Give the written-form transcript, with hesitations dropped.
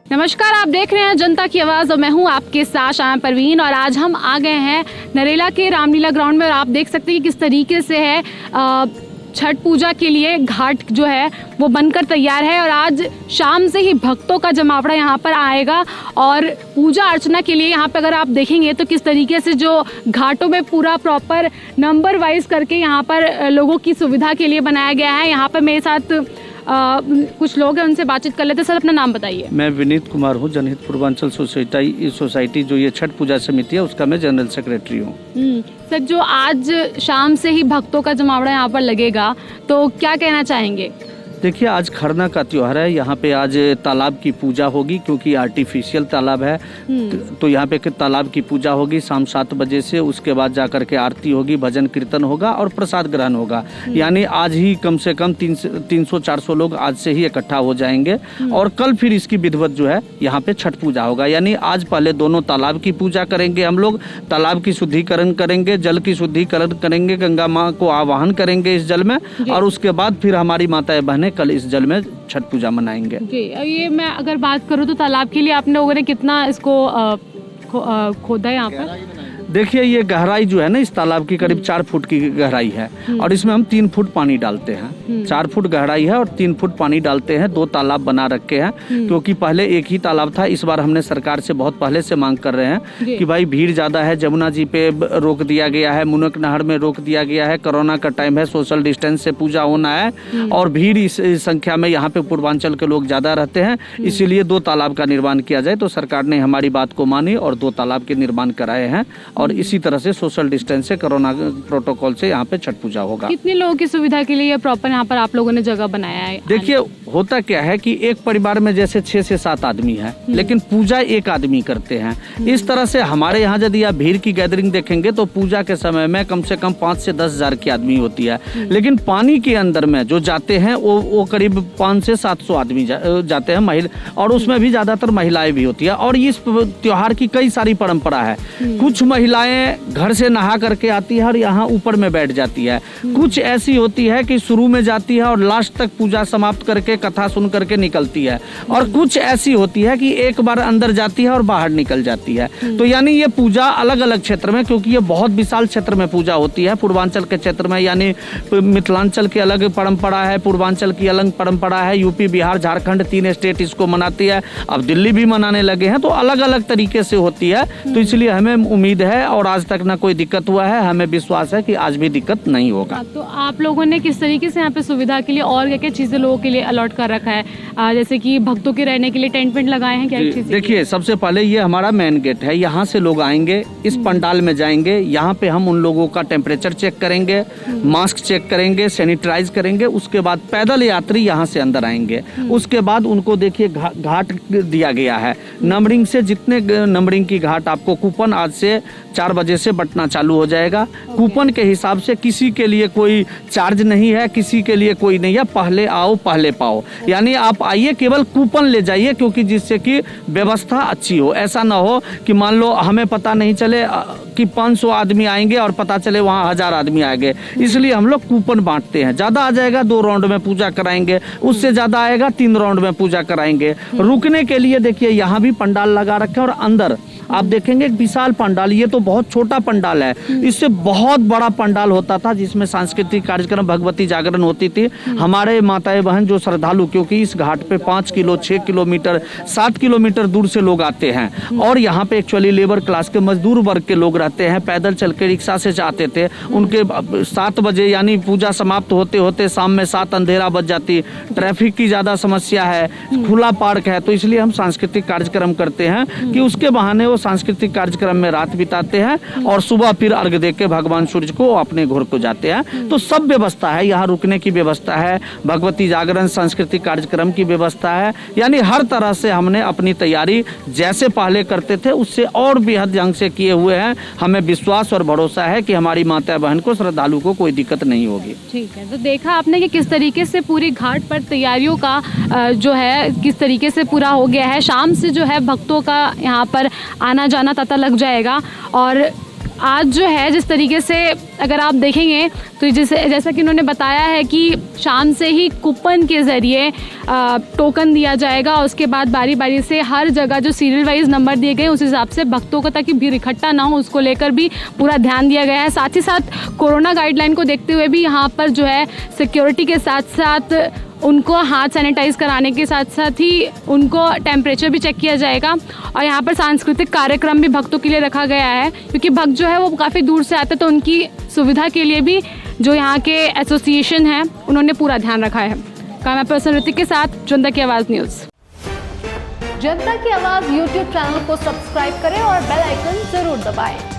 नमस्कार, आप देख रहे हैं जनता की आवाज़ और मैं हूं आपके साथ शाया परवीन। और आज हम आ गए हैं नरेला के रामलीला ग्राउंड में और आप देख सकते हैं कि किस तरीके से है छठ पूजा के लिए घाट जो है वो बनकर तैयार है। और आज शाम से ही भक्तों का जमावड़ा यहाँ पर आएगा और पूजा अर्चना के लिए यहाँ पे अगर आप देखेंगे तो किस तरीके से जो घाटों में पूरा प्रॉपर नंबर वाइज करके यहाँ पर लोगों की सुविधा के लिए बनाया गया है। यहाँ पर मेरे साथ कुछ लोग हैं, उनसे बातचीत कर लेते हैं। सर, अपना नाम बताइए। मैं विनीत कुमार हूँ। जनहित पूर्वांचल सोसाइटी जो ये छठ पूजा समिति है उसका मैं जनरल सेक्रेटरी हूँ। सर, जो आज शाम से ही भक्तों का जमावड़ा यहाँ पर लगेगा तो क्या कहना चाहेंगे? देखिए, आज खरना का त्योहार है। यहाँ पे आज तालाब की पूजा होगी क्योंकि आर्टिफिशियल तालाब है। तो यहाँ पे तालाब की पूजा होगी शाम 7 बजे से। उसके बाद जाकर के आरती होगी, भजन कीर्तन होगा और प्रसाद ग्रहण होगा। यानी आज ही कम से कम 300-400 लोग आज से ही इकट्ठा हो जाएंगे और कल फिर इसकी विधिवत जो है यहाँ पे छठ पूजा होगा। यानी आज पहले दोनों तालाब की पूजा करेंगे, हम लोग तालाब की शुद्धिकरण करेंगे, जल की शुद्धिकरण करेंगे, गंगा माँ को आवाहन करेंगे इस जल में और उसके बाद फिर हमारी माताएं बहनें कल इस जल में छठ पूजा मनाएंगे। जी, ये मैं अगर बात करूँ तो तालाब के लिए आप लोगों ने कितना इसको खोदा है यहाँ पर? देखिए, ये गहराई जो है ना इस तालाब की करीब 4 फुट की गहराई है और इसमें हम 3 फुट पानी डालते हैं। 4 फुट गहराई है और 3 फुट पानी डालते हैं। 2 तालाब बना रखे हैं क्योंकि पहले एक ही तालाब था। इस बार हमने सरकार से बहुत पहले से मांग कर रहे हैं कि भाई भीड़ ज़्यादा है, जमुना जी पे रोक दिया गया है, मुनक नहर में रोक दिया गया है, कोरोना का टाइम है, सोशल डिस्टेंस से पूजा होना है और भीड़ इस संख्या में यहाँ पे पूर्वांचल के लोग ज़्यादा रहते हैं, इसीलिए 2 तालाब का निर्माण किया जाए। तो सरकार ने हमारी बात को मानी और 2 तालाब के निर्माण कराए हैं और इसी तरह से सोशल डिस्टेंस से, कोरोना प्रोटोकॉल से यहाँ पे छठ पूजा होगा। कितने लोगों की सुविधा के लिए प्रॉपर यहाँ पर आप लोगों ने जगह बनाया है? देखिए, होता क्या है कि एक परिवार में जैसे 6 से 7 आदमी है लेकिन पूजा एक आदमी करते हैं। इस तरह से हमारे यहाँ यदि आप भीड़ की गैदरिंग देखेंगे तो पूजा के समय में कम से कम 5 से 10 हजार की आदमी होती है, लेकिन पानी के अंदर में जो जाते हैं वो करीब 500 से 700 आदमी जाते हैं महिला, और उसमें भी ज्यादातर महिलाएं भी होती है। और इस त्योहार की कई सारी परंपरा है। कुछ महिलाएं घर से नहा करके आती है और यहाँ ऊपर में बैठ जाती है। कुछ ऐसी होती है कि शुरू में जाती है और लास्ट तक पूजा समाप्त करके कथा सुन करके निकलती है, और कुछ ऐसी होती है कि एक बार अंदर जाती है और बाहर निकल जाती है। तो यानी ये पूजा अलग अलग क्षेत्र में, क्योंकि ये बहुत विशाल क्षेत्र में पूजा होती है। पूर्वांचल के क्षेत्र में यानी मिथिलांचल की अलग परंपरा है, पूर्वांचल की अलग परंपरा है, यूपी बिहार झारखंड 3 स्टेट इसको मनाती है, अब दिल्ली भी मनाने लगे हैं। तो अलग अलग तरीके से होती है। तो इसलिए हमें उम्मीद है और आज तक ना कोई दिक्कत हुआ है, हमें विश्वास है कि आज भी दिक्कत नहीं होगा। तो आप लोगों ने किस तरीके से यहाँ पे सुविधा के लिए और क्या क्या चीजें लोगों के लिए अलॉट कर रखा है? जैसे कि भक्तों के रहने के लिए टेंट वेंट लगाए हैं, क्या चीजें? देखिए, सबसे पहले ये हमारा मेन गेट है। यहाँ से लोग आएंगे, इस पंडाल में जाएंगे, यहाँ पे हम उन लोगों का टेम्परेचर चेक करेंगे, मास्क चेक करेंगे, सैनिटाइज करेंगे। उसके बाद पैदल यात्री यहाँ से अंदर आएंगे। उसके बाद उनको देखिए घाट दिया गया है नंबरिंग से। जितने नंबरिंग की घाट आपको कूपन आज से 4 बजे से बंटना चालू हो जाएगा। कूपन के हिसाब से किसी के लिए कोई चार्ज नहीं है, किसी के लिए कोई नहीं है। पहले आओ पहले पाओ, यानी आप आइए केवल कूपन ले जाइए, क्योंकि जिससे कि व्यवस्था अच्छी हो। ऐसा ना हो कि मान लो हमें पता नहीं चले कि 500 आदमी आएंगे और पता चले वहाँ 1000 आदमी आएंगे। इसलिए हम लोग कूपन बांटते हैं। ज़्यादा आ जाएगा 2 राउंड में पूजा कराएंगे, उससे ज़्यादा आएगा 3 राउंड में पूजा कराएंगे। रुकने के लिए देखिए यहाँ भी पंडाल लगा रखे हैं और अंदर आप देखेंगे एक विशाल पंडाल। ये तो बहुत छोटा पंडाल है, इससे बहुत बड़ा पंडाल होता था जिसमें सांस्कृतिक कार्यक्रम, भगवती जागरण होती थी। हमारे माताएं बहन जो श्रद्धालु, क्योंकि इस घाट पे 5 किलो 6 किलोमीटर 7 किलोमीटर दूर से लोग आते हैं और यहाँ पे एक्चुअली लेबर क्लास के मजदूर वर्ग के लोग रहते हैं, पैदल चल के रिक्शा से जाते थे। उनके 7 बजे यानी पूजा समाप्त होते होते शाम में 7 अंधेरा बज जाती। ट्रैफिक की ज़्यादा समस्या है, खुला पार्क है, तो इसलिए हम सांस्कृतिक कार्यक्रम करते हैं कि उसके बहाने वो सांस्कृतिक कार्यक्रम में रात बिताते हैं और सुबह फिर अर्घ दे के भगवान सूर्य को अपने घर को जाते हैं। तो सब व्यवस्था है, यहाँ रुकने की व्यवस्था है, भगवती जागरण सांस्कृतिक कार्यक्रम की व्यवस्था है। यानी हर तरह से हमने अपनी तैयारी जैसे पहले करते थे उससे और बेहद ढंग से किए हुए हैं। हमें विश्वास और भरोसा है कि हमारी माता बहन को, श्रद्धालु को कोई दिक्कत नहीं होगी। ठीक है, तो देखा आपने कि किस तरीके से पूरी घाट पर तैयारियों का जो है किस तरीके से पूरा हो गया है। शाम से जो है भक्तों का यहाँ पर आना जाना तांता लग जाएगा और आज जो है जिस तरीके से अगर आप देखेंगे तो जैसा कि उन्होंने बताया है कि शाम से ही कूपन के ज़रिए टोकन दिया जाएगा और उसके बाद बारी बारी से हर जगह जो सीरियल वाइज नंबर दिए गए उस हिसाब से भक्तों को ताकि भीड़ इकट्ठा ना हो उसको लेकर भी पूरा ध्यान दिया गया है। साथ ही साथ कोरोना गाइडलाइन को देखते हुए भी यहाँ पर जो है सिक्योरिटी के साथ साथ उनको हाथ सैनिटाइज कराने के साथ साथ ही उनको टेम्परेचर भी चेक किया जाएगा और यहाँ पर सांस्कृतिक कार्यक्रम भी भक्तों के लिए रखा गया है क्योंकि भक्त जो है वो काफ़ी दूर से आते हैं तो उनकी सुविधा के लिए भी जो यहाँ के एसोसिएशन है उन्होंने पूरा ध्यान रखा है। कैमरा पर्सन ऋतिक के साथ जनता की आवाज़ न्यूज़। जनता की आवाज़ यूट्यूब चैनल को सब्सक्राइब करें और बेल आइकन जरूर दबाएं।